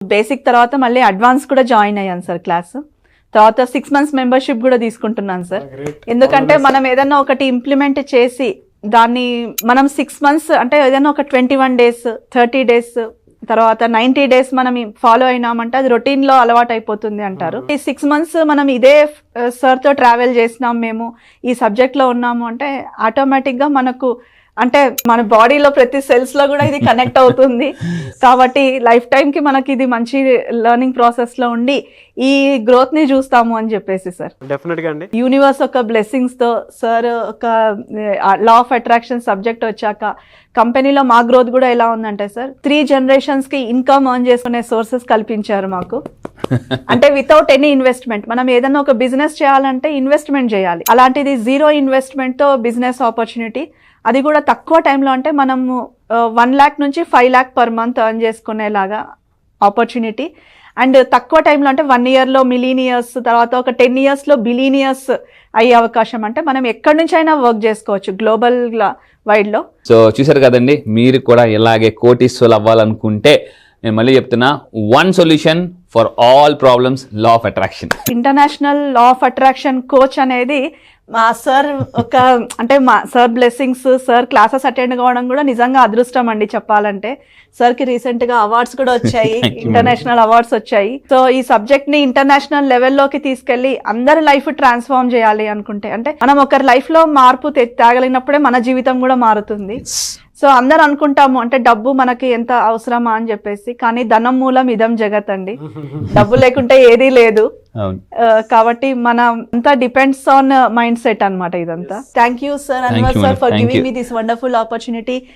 Basic తర్వాత మళ్ళీ advance కూడా జాయిన్ అయ్యాను సార్ క్లాస్. తర్వాత 6 months మెంబర్షిప్ కూడా తీసుకుంటున్నాను సార్. ఎందుకంటే మనం ఏదైనా ఒకటి ఇంప్లిమెంట్ చేసి దాన్ని మనం 6 months అంటే ఏదైనా ఒక 21 days 30 days తర్వాత 90 days మనం ఫాలో అయినామంటే అది రొటీన్ లో అలవాటు అయిపోతుంది అంటారు. ఈ 6 months మనం ఇదే సార్ తో ట్రావెల్ చేసినాం, మేము ఈ సబ్జెక్ట్ లో ఉన్నాము అంటే ఆటోమేటిక్ గా మనకు అంటే మన బాడీలో ప్రతి సెల్స్ లో కూడా ఇది కనెక్ట్ అవుతుంది. కాబట్టి లైఫ్ టైం కి మనకి ఇది మంచి లెర్నింగ్ ప్రాసెస్ లో ఉండి ఈ గ్రోత్ ని చూస్తాము అని చెప్పేసి సార్. డెఫినెట్ గా అండి. యూనివర్స్ ఒక బ్లెస్సింగ్స్ తో సార్ ఒక లా ఆఫ్ అట్రాక్షన్ సబ్జెక్ట్ వచ్చాక కంపెనీలో మా గ్రోత్ కూడా ఎలా ఉందంటే సార్ 3 generations కి ఇన్కమ్ ఎర్న్ చేసుకునే సోర్సెస్ కల్పించారు మాకు. అంటే వితౌట్ ఎనీ ఇన్వెస్ట్మెంట్. మనం ఏదైనా ఒక బిజినెస్ చేయాలంటే ఇన్వెస్ట్మెంట్ చేయాలి, అలాంటిది 0 ఇన్వెస్ట్మెంట్ తో బిజినెస్ ఆపర్చునిటీ, అది కూడా తక్కువ టైంలో. అంటే మనము 1 lakh నుంచి 5 lakh per month ఎర్న్ చేసుకునేలాగా ఆపర్చునిటీ. అండ్ తక్కువ టైంలో అంటే 1 yearలో మిలీనియర్స్, తర్వాత ఒక 10 yearsలో బిలీనియర్స్ అయ్యే అవకాశం. అంటే మనం ఎక్కడి నుంచి అయినా వర్క్ చేసుకోవచ్చు గ్లోబల్ వైడ్ లో. సో చూసారు కదండి, మీరు కూడా ఇలాగే కోటీశ్వరులు అవ్వాలనుకుంటే నేను మళ్ళీ చెప్తున్నా, one solution for all problems, law of attraction. International law of attraction coach అనేది మా సార్ ఒక అంటే మా sir blessings, sir classes attend కావడం కూడా నిజంగా అదృష్టం అండి చెప్పాలంటే. సార్ కి రీసెంట్ గా అవార్డ్స్ కూడా వచ్చాయి, ఇంటర్నేషనల్ అవార్డ్స్ వచ్చాయి. సో ఈ సబ్జెక్ట్ ని ఇంటర్నేషనల్ లెవెల్లోకి తీసుకెళ్లి అందరి లైఫ్ ట్రాన్స్ఫార్మ్ చేయాలి అనుకుంటే, అంటే మనం ఒకరి లైఫ్ లో మార్పు తేగలిగినప్పుడే మన జీవితం కూడా మారుతుంది. సో అందరు అనుకుంటాము అంటే డబ్బు మనకి ఎంత అవసరమా అని చెప్పేసి, కానీ ధనం మూలం ఇదం జగత్ అండి. డబ్బు లేకుంటే ఏదీ లేదు. కాబట్టి మన అంతా డిపెండ్స్ ఆన్ మైండ్ సెట్ అన్నమాట ఇదంతా. Thank you sir Anwar sir for giving me this wonderful opportunity.